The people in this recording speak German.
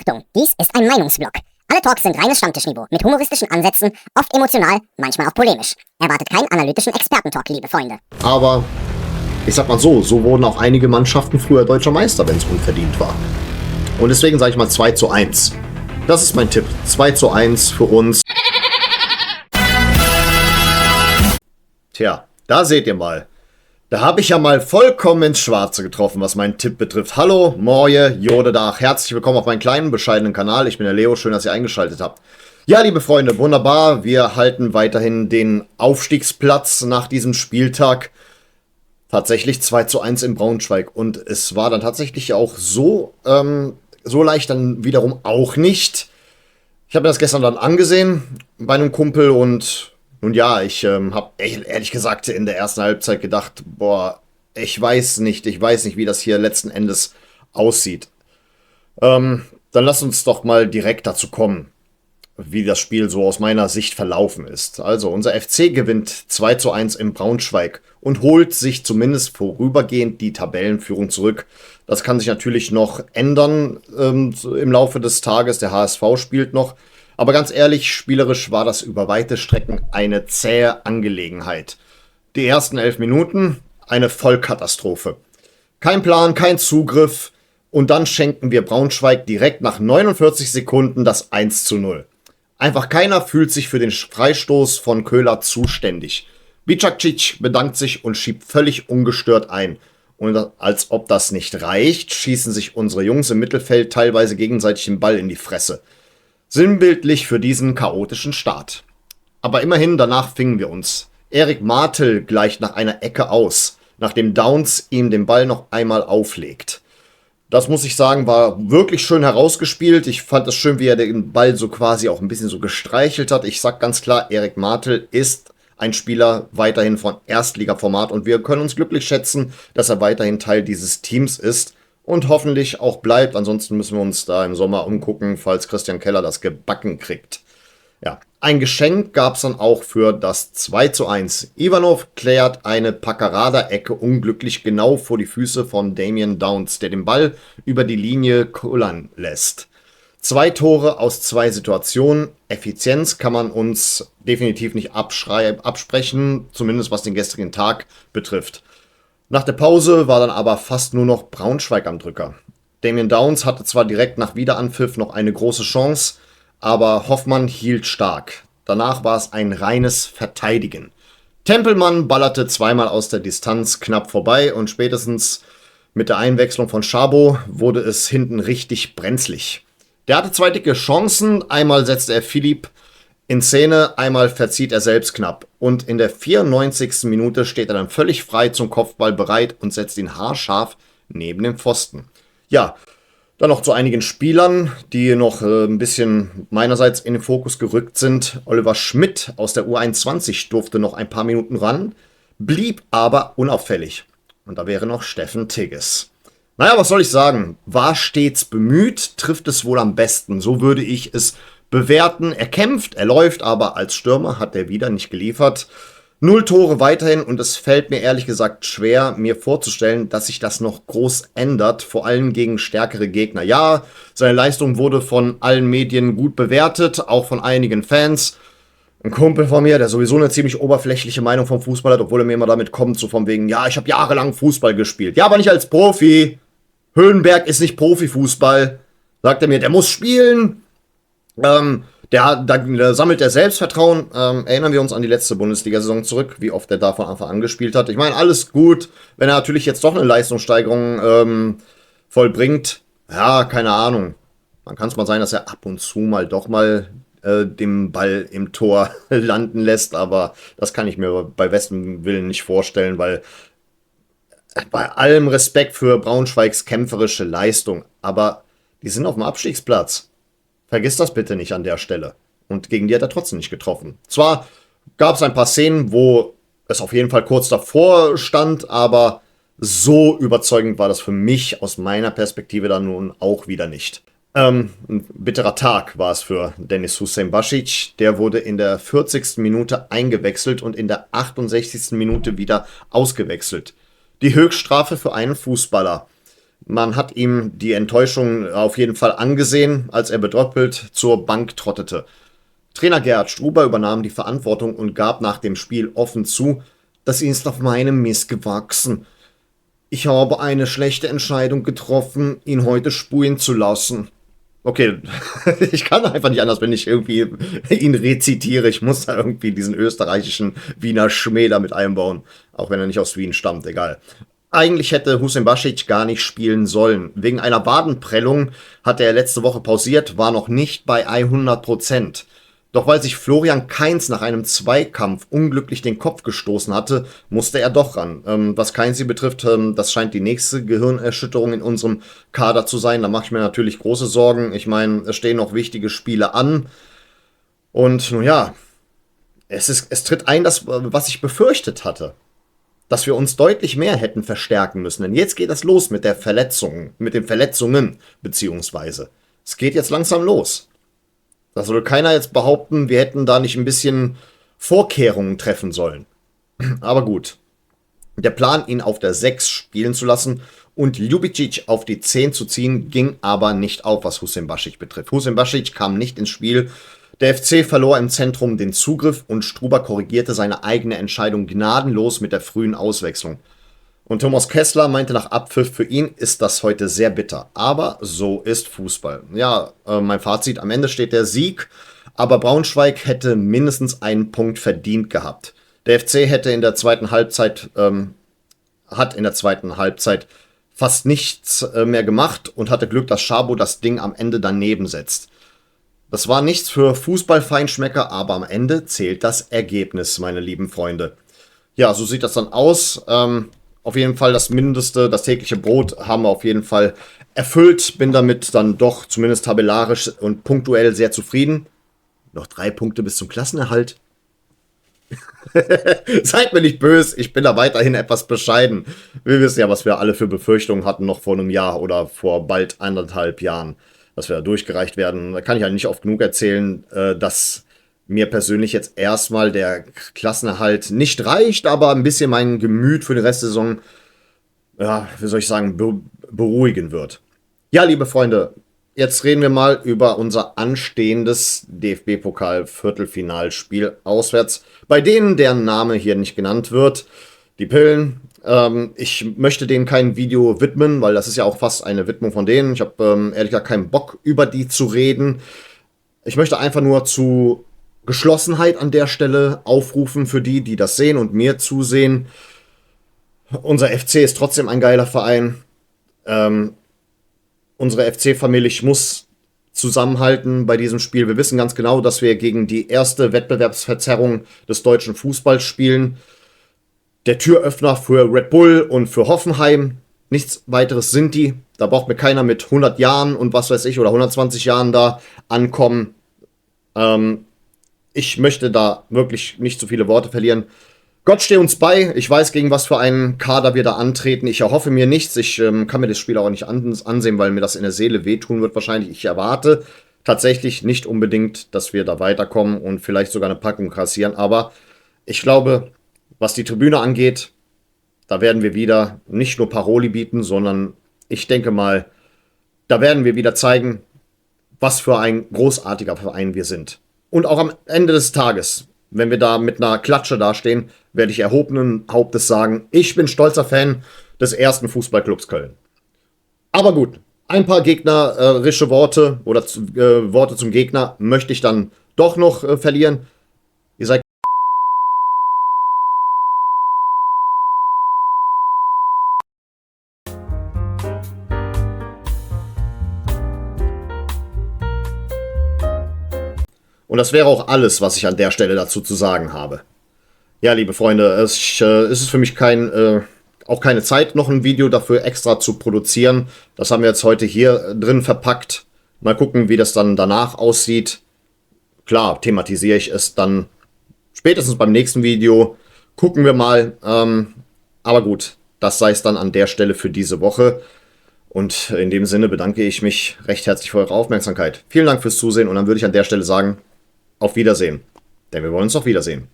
Achtung, dies ist ein Meinungsblock. Alle Talks sind reines Stammtischniveau, mit humoristischen Ansätzen, oft emotional, manchmal auch polemisch. Erwartet keinen analytischen Expertentalk, liebe Freunde. Aber ich sag mal so wurden auch einige Mannschaften früher deutscher Meister, wenn es unverdient war. Und deswegen sage ich mal 2:1. Das ist mein Tipp. 2:1 für uns. Tja, da seht ihr mal. Da habe ich ja mal vollkommen ins Schwarze getroffen, was meinen Tipp betrifft. Hallo, Moje, Jodedach. Herzlich willkommen auf meinen kleinen, bescheidenen Kanal. Ich bin der Leo, schön, dass ihr eingeschaltet habt. Ja, liebe Freunde, wunderbar. Wir halten weiterhin den Aufstiegsplatz nach diesem Spieltag. Tatsächlich 2:1 in Braunschweig. Und es war dann tatsächlich auch so leicht dann wiederum auch nicht. Ich habe mir das gestern dann angesehen bei einem Kumpel und nun ja, ich habe ehrlich gesagt in der ersten Halbzeit gedacht, boah, ich weiß nicht, wie das hier letzten Endes aussieht. Dann lasst uns doch mal direkt dazu kommen, wie das Spiel so aus meiner Sicht verlaufen ist. Also, unser FC gewinnt 2:1 in Braunschweig und holt sich zumindest vorübergehend die Tabellenführung zurück. Das kann sich natürlich noch ändern im Laufe des Tages. Der HSV spielt noch. Aber ganz ehrlich, spielerisch war das über weite Strecken eine zähe Angelegenheit. Die ersten 11 Minuten, eine Vollkatastrophe. Kein Plan, kein Zugriff. Und dann schenken wir Braunschweig direkt nach 49 Sekunden das 1:0. Einfach keiner fühlt sich für den Freistoß von Köhler zuständig. Bicakcic bedankt sich und schiebt völlig ungestört ein. Und als ob das nicht reicht, schießen sich unsere Jungs im Mittelfeld teilweise gegenseitig den Ball in die Fresse. Sinnbildlich für diesen chaotischen Start. Aber immerhin, danach fingen wir uns. Erik Martel gleicht nach einer Ecke aus, nachdem Downs ihm den Ball noch einmal auflegt. Das muss ich sagen, war wirklich schön herausgespielt. Ich fand es schön, wie er den Ball so quasi auch ein bisschen so gestreichelt hat. Ich sag ganz klar, Erik Martel ist ein Spieler weiterhin von Erstligaformat und wir können uns glücklich schätzen, dass er weiterhin Teil dieses Teams ist. Und hoffentlich auch bleibt. Ansonsten müssen wir uns da im Sommer umgucken, falls Christian Keller das gebacken kriegt. Ja, ein Geschenk gab es dann auch für das 2:1. Ivanov klärt eine Packerada-Ecke unglücklich genau vor die Füße von Damien Downs, der den Ball über die Linie kullern lässt. 2 Tore aus 2 Situationen. Effizienz kann man uns definitiv nicht absprechen, zumindest was den gestrigen Tag betrifft. Nach der Pause war dann aber fast nur noch Braunschweig am Drücker. Damien Downs hatte zwar direkt nach Wiederanpfiff noch eine große Chance, aber Hoffmann hielt stark. Danach war es ein reines Verteidigen. Tempelmann ballerte zweimal aus der Distanz knapp vorbei und spätestens mit der Einwechslung von Szabo wurde es hinten richtig brenzlig. Der hatte 2 dicke Chancen, einmal setzte er Philipp in Szene, einmal verzieht er selbst knapp. Und in der 94. Minute steht er dann völlig frei zum Kopfball bereit und setzt ihn haarscharf neben dem Pfosten. Ja, dann noch zu einigen Spielern, die noch ein bisschen meinerseits in den Fokus gerückt sind. Oliver Schmidt aus der U21 durfte noch ein paar Minuten ran, blieb aber unauffällig. Und da wäre noch Steffen Tigges. Naja, was soll ich sagen? War stets bemüht, trifft es wohl am besten. So würde ich es bewerten. Er kämpft, er läuft, aber als Stürmer hat er wieder nicht geliefert. 0 Tore weiterhin und es fällt mir ehrlich gesagt schwer, mir vorzustellen, dass sich das noch groß ändert, vor allem gegen stärkere Gegner. Ja, seine Leistung wurde von allen Medien gut bewertet, auch von einigen Fans. Ein Kumpel von mir, der sowieso eine ziemlich oberflächliche Meinung vom Fußball hat, obwohl er mir immer damit kommt, so von wegen, ja, ich habe jahrelang Fußball gespielt. Ja, aber nicht als Profi. Höhenberg ist nicht Profifußball. Sagt er mir, der muss spielen. Da sammelt er Selbstvertrauen. Erinnern wir uns an die letzte Bundesliga-Saison zurück, wie oft er da von Anfang an gespielt hat. Ich meine, alles gut, wenn er natürlich jetzt doch eine Leistungssteigerung vollbringt. Ja, keine Ahnung. Man kann es mal sein, dass er ab und zu mal doch mal den Ball im Tor landen lässt, aber das kann ich mir bei bestem Willen nicht vorstellen, weil bei allem Respekt für Braunschweigs kämpferische Leistung, aber die sind auf dem Abstiegsplatz. Vergiss das bitte nicht an der Stelle. Und gegen die hat er trotzdem nicht getroffen. Zwar gab es ein paar Szenen, wo es auf jeden Fall kurz davor stand, aber so überzeugend war das für mich aus meiner Perspektive dann nun auch wieder nicht. Ein bitterer Tag war es für Dennis Hussein Basic. Der wurde in der 40. Minute eingewechselt und in der 68. Minute wieder ausgewechselt. Die Höchststrafe für einen Fußballer. Man hat ihm die Enttäuschung auf jeden Fall angesehen, als er betröppelt zur Bank trottete. Trainer Gerhard Struber übernahm die Verantwortung und gab nach dem Spiel offen zu, das ist auf meinem Mist gewachsen. Ich habe eine schlechte Entscheidung getroffen, ihn heute spulen zu lassen. Okay, ich kann einfach nicht anders, wenn ich irgendwie ihn rezitiere. Ich muss da irgendwie diesen österreichischen Wiener Schmäh damit einbauen. Auch wenn er nicht aus Wien stammt, egal. Eigentlich hätte Hussein Basic gar nicht spielen sollen. Wegen einer Wadenprellung hatte er letzte Woche pausiert, war noch nicht bei 100%. Doch weil sich Florian Kainz nach einem Zweikampf unglücklich den Kopf gestoßen hatte, musste er doch ran. Was Kainz betrifft, das scheint die nächste Gehirnerschütterung in unserem Kader zu sein. Da mache ich mir natürlich große Sorgen. Ich meine, es stehen noch wichtige Spiele an. Und nun ja, es tritt ein, das, was ich befürchtet hatte. Dass wir uns deutlich mehr hätten verstärken müssen. Denn jetzt geht es los mit der Verletzung, mit den Verletzungen, beziehungsweise. Es geht jetzt langsam los. Da soll keiner jetzt behaupten, wir hätten da nicht ein bisschen Vorkehrungen treffen sollen. Aber gut. Der Plan, ihn auf der 6 spielen zu lassen und Ljubicic auf die 10 zu ziehen, ging aber nicht auf, was Hussein Basic betrifft. Hussein Basic kam nicht ins Spiel. Der FC verlor im Zentrum den Zugriff und Struber korrigierte seine eigene Entscheidung gnadenlos mit der frühen Auswechslung. Und Thomas Kessler meinte nach Abpfiff, für ihn ist das heute sehr bitter. Aber so ist Fußball. Ja, mein Fazit, am Ende steht der Sieg, aber Braunschweig hätte mindestens einen Punkt verdient gehabt. Der FC hätte in der zweiten Halbzeit, hat in der zweiten Halbzeit fast nichts mehr gemacht und hatte Glück, dass Schabo das Ding am Ende daneben setzt. Das war nichts für Fußballfeinschmecker, aber am Ende zählt das Ergebnis, meine lieben Freunde. Ja, so sieht das dann aus. Auf jeden Fall das Mindeste, das tägliche Brot haben wir auf jeden Fall erfüllt. Bin damit dann doch zumindest tabellarisch und punktuell sehr zufrieden. Noch 3 Punkte bis zum Klassenerhalt. Seid mir nicht böse, ich bin da weiterhin etwas bescheiden. Wir wissen ja, was wir alle für Befürchtungen hatten noch vor einem Jahr oder vor bald 1,5 Jahren, dass wir da durchgereicht werden. Da kann ich ja nicht oft genug erzählen, dass mir persönlich jetzt erstmal der Klassenerhalt nicht reicht, aber ein bisschen mein Gemüt für die Restsaison, ja, wie soll ich sagen, beruhigen wird. Ja, liebe Freunde, jetzt reden wir mal über unser anstehendes DFB-Pokal-Viertelfinalspiel auswärts, bei denen deren Name hier nicht genannt wird. Die Pillen. Ich möchte denen kein Video widmen, weil das ist ja auch fast eine Widmung von denen. Ich habe ehrlich gesagt keinen Bock, über die zu reden. Ich möchte einfach nur zu Geschlossenheit an der Stelle aufrufen für die, die das sehen und mir zusehen. Unser FC ist trotzdem ein geiler Verein. Unsere FC-Familie muss zusammenhalten bei diesem Spiel. Wir wissen ganz genau, dass wir gegen die erste Wettbewerbsverzerrung des deutschen Fußballs spielen. Der Türöffner für Red Bull und für Hoffenheim. Nichts weiteres sind die. Da braucht mir keiner mit 100 Jahren und was weiß ich oder 120 Jahren da ankommen. Ich möchte da wirklich nicht zu viele Worte verlieren. Gott stehe uns bei. Ich weiß, gegen was für einen Kader wir da antreten. Ich erhoffe mir nichts. Ich kann mir das Spiel auch nicht ansehen, weil mir das in der Seele wehtun wird wahrscheinlich. Ich erwarte tatsächlich nicht unbedingt, dass wir da weiterkommen und vielleicht sogar eine Packung kassieren. Aber ich glaube, was die Tribüne angeht, da werden wir wieder nicht nur Paroli bieten, sondern ich denke mal, da werden wir wieder zeigen, was für ein großartiger Verein wir sind. Und auch am Ende des Tages, wenn wir da mit einer Klatsche dastehen, werde ich erhobenen Hauptes sagen, ich bin stolzer Fan des ersten Fußballclubs Köln. Aber gut, ein paar gegnerische Worte oder Worte zum Gegner möchte ich dann doch noch verlieren. Ihr seid und das wäre auch alles, was ich an der Stelle dazu zu sagen habe. Ja, liebe Freunde, es ist für mich auch keine Zeit, noch ein Video dafür extra zu produzieren. Das haben wir jetzt heute hier drin verpackt. Mal gucken, wie das dann danach aussieht. Klar, thematisiere ich es dann spätestens beim nächsten Video. Gucken wir mal. Aber gut, das sei es dann an der Stelle für diese Woche. Und in dem Sinne bedanke ich mich recht herzlich für eure Aufmerksamkeit. Vielen Dank fürs Zusehen und dann würde ich an der Stelle sagen, auf Wiedersehen. Denn wir wollen uns doch wiedersehen.